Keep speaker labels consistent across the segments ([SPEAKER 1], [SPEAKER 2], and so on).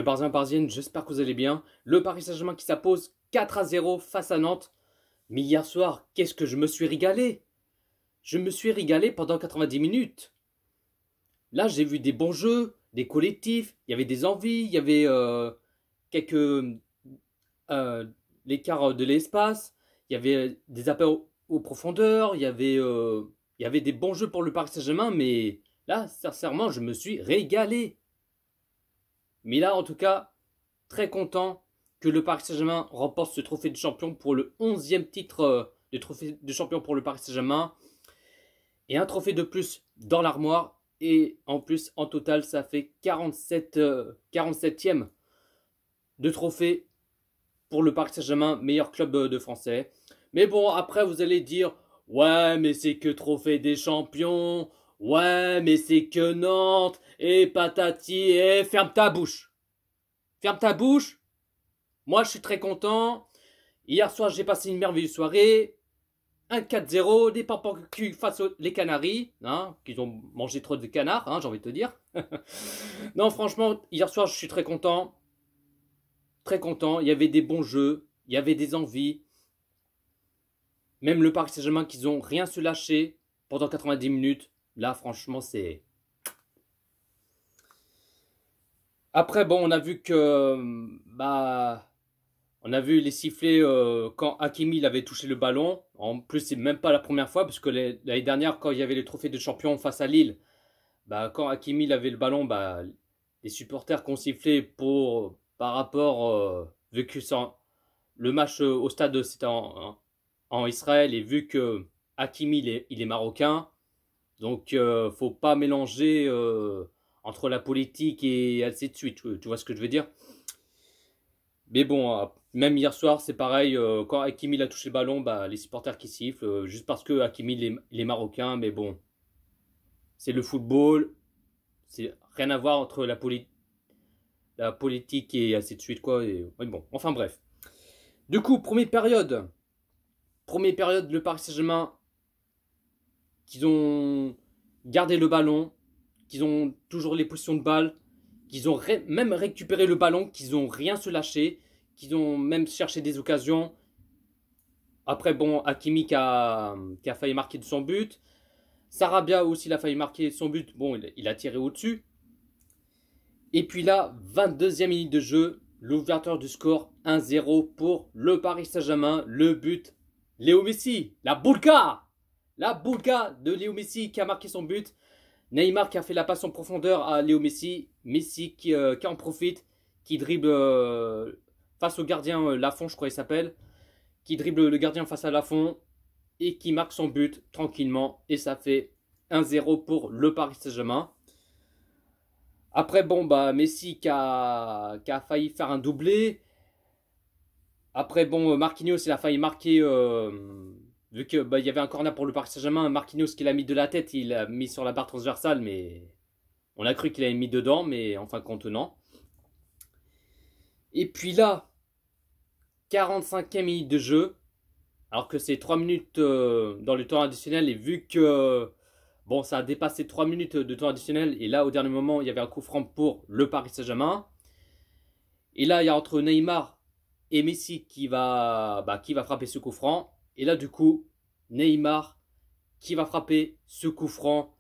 [SPEAKER 1] Le Parisien parisienne, j'espère que vous allez bien. Le Paris Saint-Germain qui s'impose 4-0 face à Nantes. Mais hier soir, qu'est-ce que je me suis régalé? Je me suis régalé pendant 90 minutes. Là, j'ai vu des bons jeux, des collectifs, il y avait des envies, il y avait quelques l'écart de l'espace, il y avait des appels aux profondeurs, il y avait des bons jeux pour le Paris Saint-Germain, mais là, sincèrement, je me suis régalé. Mais là, en tout cas, très content que le Paris Saint-Germain remporte ce trophée de champion pour le 11e titre de trophée de champion pour le Paris Saint-Germain. Et un trophée de plus dans l'armoire. Et en plus, en total, ça fait 47e de trophée pour le Paris Saint-Germain, meilleur club de français. Mais bon, après, vous allez dire, ouais, mais c'est que trophée des champions. Ouais, mais c'est que Nantes. Et patati, et ferme ta bouche. Ferme ta bouche. Moi, je suis très content. Hier soir, j'ai passé une merveilleuse soirée. Un 4-0, des pampans cul face aux les Canaries, hein, qu'ils ont mangé trop de canards, hein, j'ai envie de te dire. Non, franchement, hier soir, je suis très content. Très content. Il y avait des bons jeux, il y avait des envies. Même le Paris Saint-Germain, qu'ils ont rien se lâcher pendant 90 minutes. Là, franchement, c'est... Après, bon, on a vu que... on a vu les sifflets quand Hakimi il avait touché le ballon. En plus, c'est même pas la première fois, parce que l'année dernière, quand il y avait les trophées de champion face à Lille, quand Hakimi il avait le ballon, les supporters qui ont sifflé par rapport, vu que le match au stade c'était en Israël, et vu que Hakimi il est marocain, donc faut pas mélanger entre la politique et ainsi de suite. Tu vois ce que je veux dire? Mais bon, même hier soir, c'est pareil. Quand Hakimi a touché le ballon, les supporters qui sifflent, juste parce que Hakimi il est marocain. Mais bon, c'est le football. C'est rien à voir entre la politique et ainsi de suite, quoi. Ouais, bon, enfin bref. Du coup, première période, le Paris Saint-Germain, qu'ils ont gardé le ballon, qu'ils ont toujours les positions de balle, qu'ils ont même récupéré le ballon, qu'ils ont rien se lâché, qu'ils ont même cherché des occasions. Après, bon, Hakimi qui a failli marquer de son but. Sarabia aussi, il a failli marquer son but. Bon, il a tiré au-dessus. Et puis là, 22e minute de jeu, l'ouverture du score, 1-0 pour le Paris Saint-Germain. Le but, Léo Messi, la boulga de Léo Messi qui a marqué son but. Neymar qui a fait la passe en profondeur à Léo Messi. Messi qui en profite, qui dribble face au gardien Lafont, je crois qu'il s'appelle. Qui dribble le gardien face à Lafont et qui marque son but tranquillement. Et ça fait 1-0 pour le Paris Saint-Germain. Après, bon, Messi qui a failli faire un doublé. Après, bon, Marquinhos, il a failli marquer... vu que il y avait un corner pour le Paris Saint-Germain, Marquinhos qui l'a mis de la tête, il l'a mis sur la barre transversale, mais on a cru qu'il avait mis dedans, mais en fin de compte, non. Et puis là, 45e minute de jeu, alors que c'est 3 minutes dans le temps additionnel, et vu que bon, ça a dépassé 3 minutes de temps additionnel, et là, au dernier moment, il y avait un coup franc pour le Paris Saint-Germain. Et là, il y a entre Neymar et Messi qui va frapper ce coup franc. Et là, du coup, Neymar qui va frapper ce coup franc.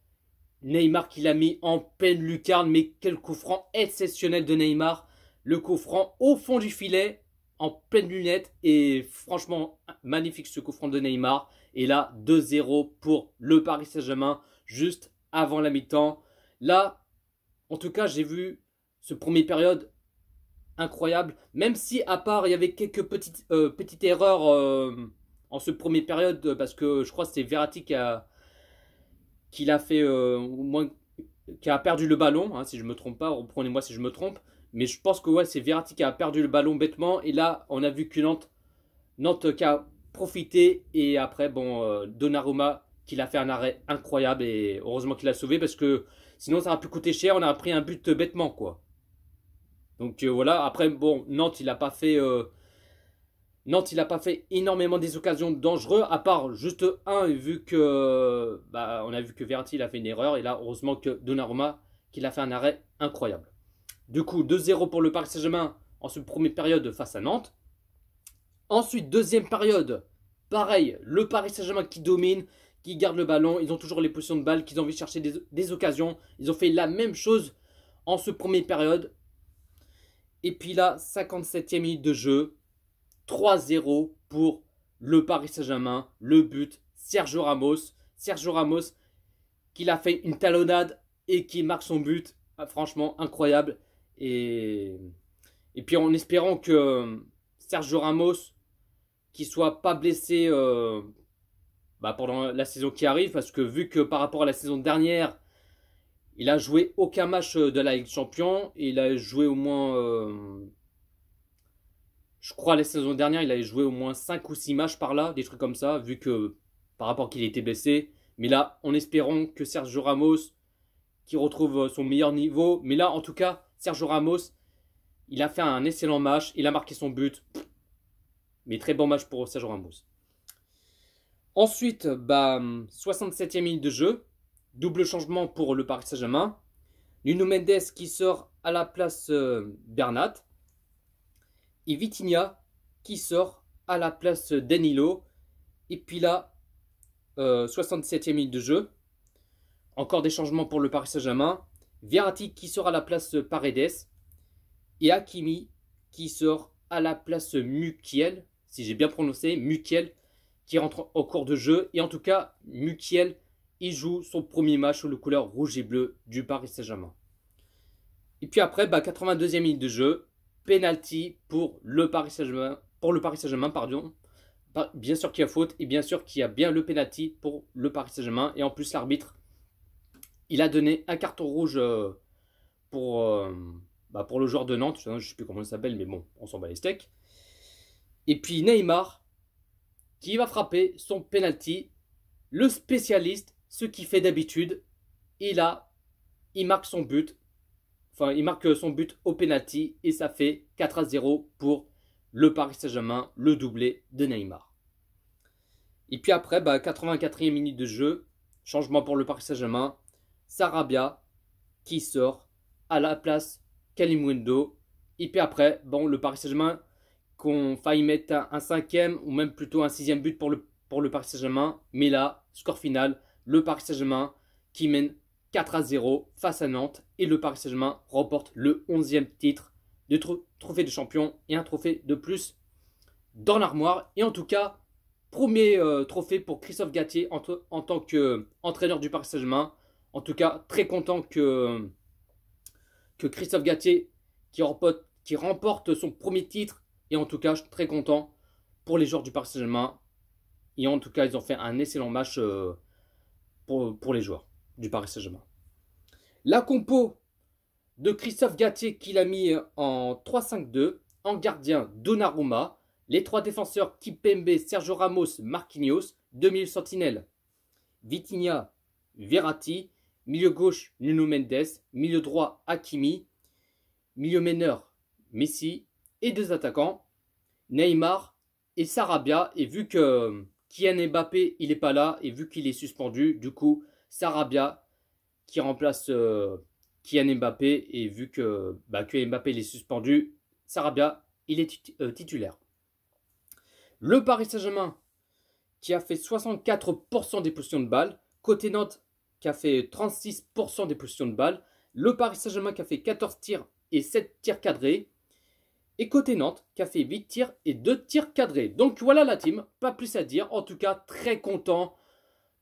[SPEAKER 1] Neymar qui l'a mis en pleine lucarne. Mais quel coup franc exceptionnel de Neymar. Le coup franc au fond du filet, en pleine lunette. Et franchement, magnifique ce coup franc de Neymar. Et là, 2-0 pour le Paris Saint-Germain, juste avant la mi-temps. Là, en tout cas, j'ai vu ce première période incroyable. Même si, à part, il y avait quelques petites erreurs... en ce première période, parce que je crois que c'est Verratti qui a fait au moins qui a perdu le ballon, hein, si je me trompe pas, reprenez-moi si je me trompe, mais je pense que ouais, c'est Verratti qui a perdu le ballon bêtement, et là on a vu que Nantes qui a profité, et après bon Donnarumma qui a fait un arrêt incroyable, et heureusement qu'il a sauvé, parce que sinon ça aurait pu coûter cher, on a pris un but bêtement quoi. Donc voilà, après bon, Nantes il n'a pas fait énormément des occasions dangereuses, à part juste un, vu que on a vu que Verratti il a fait une erreur, et là heureusement que Donnarumma qu'il a fait un arrêt incroyable. Du coup, 2-0 pour le Paris Saint-Germain en cette première période face à Nantes. Ensuite, deuxième période, pareil, le Paris Saint-Germain qui domine, qui garde le ballon. Ils ont toujours les positions de balle, qu'ils ont envie de chercher des occasions. Ils ont fait la même chose en cette première période. Et puis là, 57e minute de jeu, 3-0 pour le Paris Saint-Germain. Le but, Sergio Ramos. Sergio Ramos qui a fait une talonnade et qui marque son but. Franchement, incroyable. Et puis en espérant que Sergio Ramos qui soit pas blessé pendant la saison qui arrive, parce que vu que par rapport à la saison dernière, il a joué aucun match de la Ligue des Champions, il a joué au moins, je crois la saison dernière, il avait joué au moins 5 ou 6 matchs par là, des trucs comme ça, vu que par rapport qu'il était blessé. Mais là, en espérant que Sergio Ramos, qui retrouve son meilleur niveau, mais là, en tout cas, Sergio Ramos, il a fait un excellent match, il a marqué son but, mais très bon match pour Sergio Ramos. Ensuite, 67e minute de jeu. Double changement pour le Paris Saint-Germain. Nuno Mendes qui sort à la place Bernat. Et Vitinha qui sort à la place Danilo. Et puis là, 67e minute de jeu. Encore des changements pour le Paris Saint-Germain. Verratti qui sort à la place Paredes. Et Hakimi qui sort à la place Mukiel. Si j'ai bien prononcé, Mukiel qui rentre au cours de jeu. Et en tout cas, Mukiel, il joue son premier match sous le couleur rouge et bleu du Paris Saint-Germain. Et puis après, 82e minute de jeu, penalty pour le Paris Saint-Germain, pardon. Bien sûr qu'il y a faute et bien sûr qu'il y a bien le penalty pour le Paris Saint-Germain. Et en plus, l'arbitre, il a donné un carton rouge pour le joueur de Nantes. Je ne sais plus comment il s'appelle, mais bon, on s'en bat les steaks. Et puis Neymar, qui va frapper son penalty, le spécialiste, ce qu'il fait d'habitude. Et là, il marque son but. Enfin, il marque son but au penalty et ça fait 4-0 pour le Paris Saint-Germain, le doublé de Neymar. Et puis après, 84e minute de jeu, changement pour le Paris Saint-Germain, Sarabia qui sort à la place Kalimundo. Et puis après, le Paris Saint-Germain qu'on faille mettre un 5e ou même plutôt un 6e but pour le Paris Saint-Germain. Mais là, score final, le Paris Saint-Germain qui mène 4-0 face à Nantes. Et le Paris Saint-Germain remporte le 11e titre de trophée de champion et un trophée de plus dans l'armoire. Et en tout cas, premier trophée pour Christophe Galtier en tant qu'entraîneur du Paris Saint-Germain. En tout cas, très content que Christophe Galtier qui remporte son premier titre. Et en tout cas, je suis très content pour les joueurs du Paris Saint-Germain. Et en tout cas, ils ont fait un excellent match pour les joueurs du Paris Saint-Germain. La compo de Christophe Galtier qu'il a mis en 3-5-2. En gardien, Donnarumma. Les trois défenseurs, Kimpembe, Sergio Ramos, Marquinhos. 2000 sentinelles, Vitinha, Verratti. Milieu gauche, Nuno Mendes. Milieu droit, Hakimi. Milieu meneur, Messi. Et deux attaquants, Neymar et Sarabia. Et vu que Kylian Mbappé, il n'est pas là, et vu qu'il est suspendu, du coup, Sarabia qui remplace Kylian Mbappé. Et vu que Mbappé il est suspendu, Sarabia, il est titulaire. Le Paris Saint-Germain qui a fait 64% des positions de balle. Côté Nantes qui a fait 36% des positions de balle. Le Paris Saint-Germain qui a fait 14 tirs et 7 tirs cadrés. Et côté Nantes, qui a fait 8 tirs et 2 tirs cadrés. Donc voilà la team, pas plus à dire. En tout cas, très content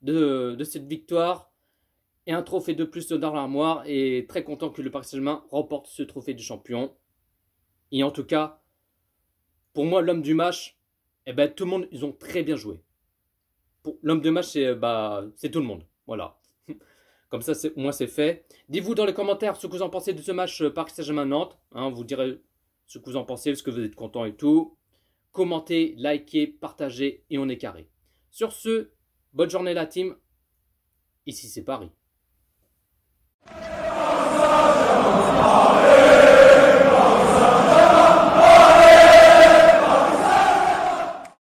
[SPEAKER 1] de cette victoire. Et un trophée de plus dans l'armoire. Et très content que le Paris Saint-Germain remporte ce trophée de champion. Et en tout cas, pour moi, l'homme du match, tout le monde, ils ont très bien joué. L'homme de match, c'est tout le monde. Voilà. Comme ça, moi, c'est fait. Dites-vous dans les commentaires ce que vous en pensez de ce match Paris Saint-Germain-Nantes. Vous direz ce que vous en pensez, est-ce que vous êtes content et tout. Commentez, likez, partagez et on est carré. Sur ce, bonne journée la team. Ici c'est Paris.